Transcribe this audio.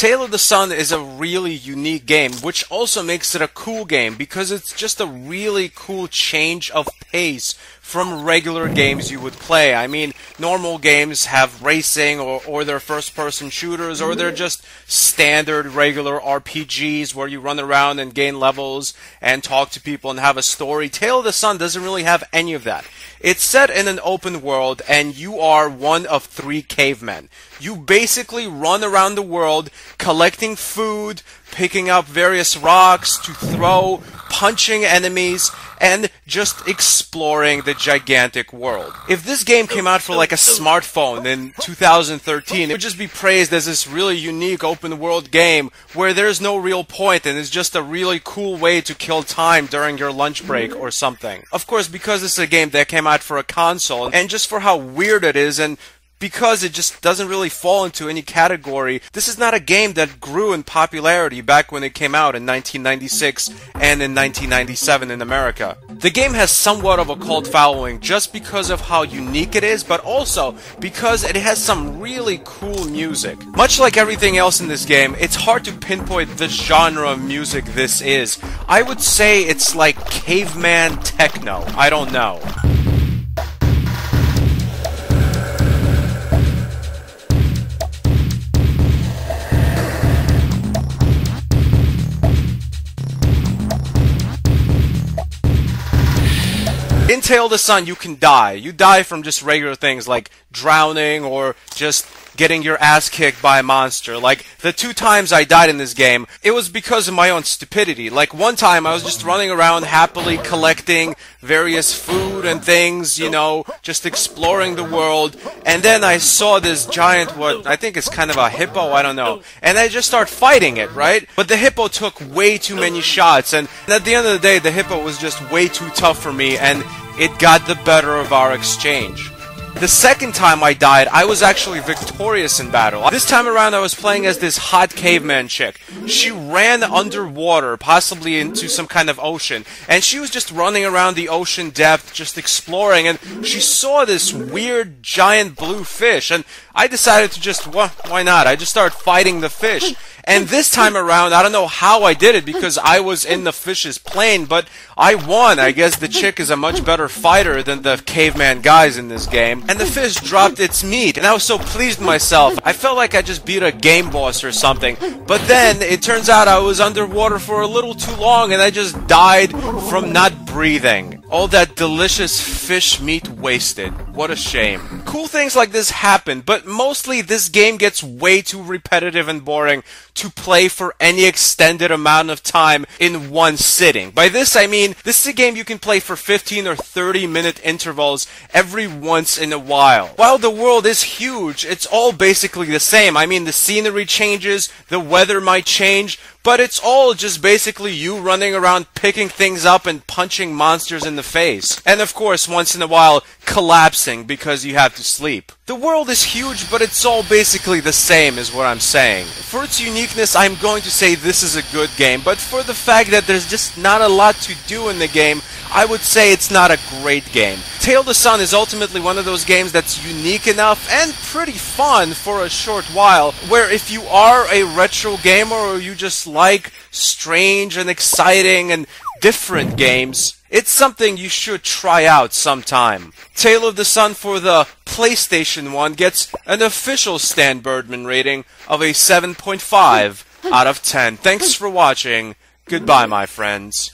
Tale of the Sun is a really unique game, which also makes it a cool game because it's just a really cool change of pace from regular games you would play. I mean, normal games have racing or they're first-person shooters or they're just standard regular RPGs where you run around and gain levels and talk to people and have a story. Tale of the Sun doesn't really have any of that. It's set in an open world and you are one of 3 cavemen. You basically run around the world collecting food, picking up various rocks to throw, punching enemies, and just exploring the gigantic world. If this game came out for like a smartphone in 2013, it would just be praised as this really unique open world game where there's no real point and it's just a really cool way to kill time during your lunch break or something. Of course, because this is a game that came out for a console, and just for how weird it is, and because it just doesn't really fall into any category, this is not a game that grew in popularity back when it came out in 1996 and in 1997 in America. The game has somewhat of a cult following just because of how unique it is, but also because it has some really cool music. Much like everything else in this game, it's hard to pinpoint the genre of music this is. I would say it's like caveman techno. I don't know. In Tale of the Sun, you can die. You die from just regular things like drowning or just getting your ass kicked by a monster. Like, the 2 times I died in this game, it was because of my own stupidity. Like, one time I was just running around happily collecting various food and things, you know, just exploring the world, and then I saw this giant, what I think is kind of a hippo, I don't know, and I just started fighting it, right? But the hippo took way too many shots, and at the end of the day, the hippo was just way too tough for me, and it got the better of our exchange. The second time I died, I was actually victorious in battle. This time around, I was playing as this hot caveman chick. She ran underwater, possibly into some kind of ocean, and she was just running around the ocean depth, just exploring, and she saw this weird giant blue fish, and I decided to just, why not? I just started fighting the fish. And this time around, I don't know how I did it because I was in the fish's plane, but I won. I guess the chick is a much better fighter than the caveman guys in this game. And the fish dropped its meat, and I was so pleased with myself. I felt like I just beat a game boss or something. But then, it turns out I was underwater for a little too long, and I just died from not breathing. All that delicious fish meat wasted. What a shame. Cool things like this happen, but mostly this game gets way too repetitive and boring to play for any extended amount of time in one sitting. By this I mean, this is a game you can play for 15 or 30 minute intervals every once in a while. While the world is huge, it's all basically the same. I mean, the scenery changes, the weather might change, but it's all just basically you running around picking things up and punching monsters in the face. And of course, once in a while, collapsing because you have to sleep. The world is huge, but it's all basically the same is what I'm saying. For its uniqueness, I'm going to say this is a good game, but for the fact that there's just not a lot to do in the game, I would say it's not a great game. Tale of the Sun is ultimately one of those games that's unique enough and pretty fun for a short while, where if you are a retro gamer or you just like strange and exciting and different games, it's something you should try out sometime. Tale of the Sun for the PlayStation 1 gets an official stanburdman rating of a 7.5 out of 10. Thanks for watching. Goodbye, my friends.